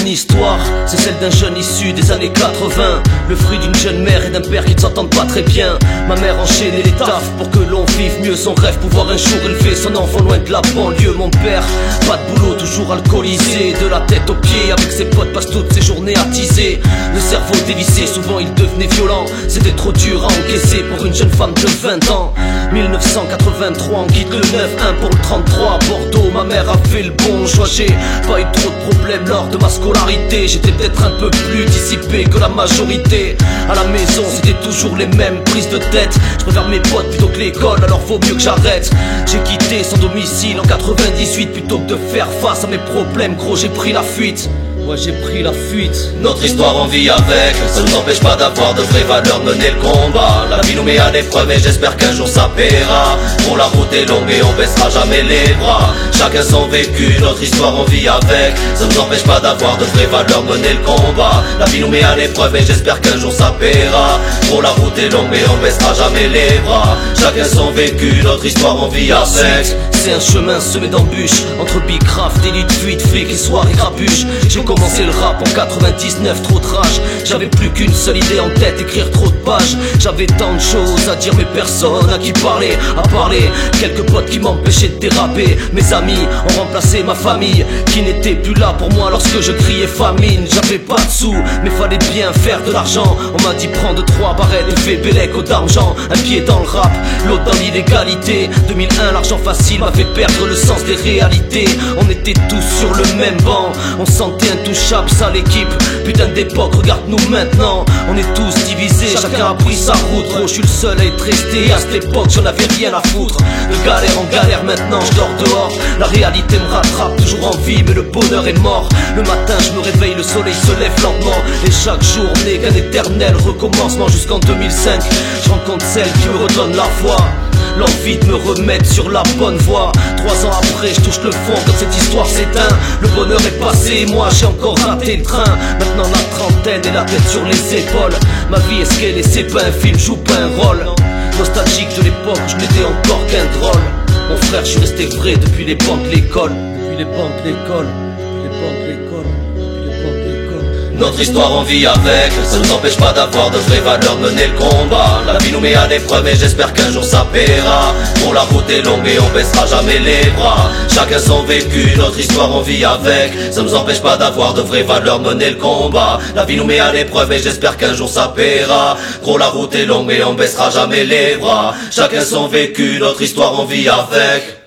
histoire, c'est celle d'un jeune issu des années 80. Le fruit d'une jeune mère et d'un père qui ne s'entendent pas très bien. Ma mère enchaînait les tafs pour que l'on vive mieux son rêve, pouvoir un jour élever son enfant loin de la banlieue. Mon père, pas de boulot, toujours alcoolisé, de la tête aux pieds, avec ses potes passe toutes ses journées à teaser. Le cerveau dévissé, souvent il devenait violent. C'était trop dur à encaisser pour une jeune femme de 20 ans. 1983, on quitte le 9-1 pour le 33 à Bordeaux. Ma mère a fait le bon choix, j'ai pas eu trop de problèmes lors de ma scolarité. J'étais peut-être un peu plus dissipé que la majorité. À la maison c'était toujours les mêmes prises de tête. Je préfère mes potes plutôt que l'école, alors vaut mieux que j'arrête. J'ai quitté sans domicile en 98 plutôt que de faire face à mes problèmes. Gros, j'ai pris la fuite. Ouais, j'ai pris la fuite. Notre histoire on vit avec, ça nous empêche pas d'avoir de vraies valeurs, mener le combat. La vie nous met à l'épreuve et j'espère qu'un jour ça paiera. Bon, la route est longue et on baissera jamais les bras. Chacun son vécu, notre histoire on vit avec, ça nous empêche pas d'avoir de vraies valeurs, mener le combat. La vie nous met à l'épreuve et j'espère qu'un jour ça paiera. Bon, la route est longue et on baissera jamais les bras. Chacun son vécu, notre histoire on vit avec. C'est un chemin semé d'embûches, entre bicraft, délit de fuite, flics et soirées grabuches. J'ai commencé le rap en 99, trop de rage. J'avais plus qu'une seule idée en tête, écrire trop de pages. J'avais tant de choses à dire mais personne à qui parler. À parler, quelques potes qui m'empêchaient de déraper. Mes amis ont remplacé ma famille, qui n'était plus là pour moi lorsque je criais famine. J'avais pas de sous, mais fallait bien faire de l'argent. On m'a dit prends 2-3 barrettes et fais bélec au d'argent. Un pied dans le rap, l'autre dans l'illégalité. 2001, l'argent facile m'a fait perdre le sens des réalités. On était tous sur le même banc, on sentait intouchable, ça l'équipe. Putain d'époque, regarde-nous maintenant. On est tous divisés, chacun a pris sa route. Gros, je suis le seul à être resté, à cette époque j'en avais rien à foutre. De galère en galère maintenant, je dors dehors. La réalité me rattrape, toujours en vie mais le bonheur est mort. Le matin je me réveille, le soleil se lève lentement. Et chaque jour n'est qu'un éternel recommencement. Jusqu'en 2005, je rencontre celle qui me redonne la foi, l'envie de me remettre sur la bonne voie. 3 ans après je touche le fond quand cette histoire s'éteint. Le bonheur est passé et moi j'ai encore raté le train. Maintenant la trentaine et la tête sur les épaules. Ma vie est ce qu'elle est, c'est pas un film, joue pas un rôle. Nostalgique de l'époque, je n'étais encore qu'un drôle. Mon frère, je suis resté vrai depuis les bancs de l'école. Depuis les bancs de l'école, depuis les bancs de l'école, depuis les bancs de l'école. Notre histoire on vit avec, ça nous empêche pas d'avoir de vraies valeurs, mener le combat. La vie nous met à l'épreuve et j'espère qu'un jour ça paiera. Bon, la route est longue et on baissera jamais les bras. Chacun son vécu, notre histoire on vit avec, ça nous empêche pas d'avoir de vraies valeurs, mener le combat. La vie nous met à l'épreuve et j'espère qu'un jour ça paiera. Gros, la route est longue et on baissera jamais les bras. Chacun son vécu, notre histoire on vit avec.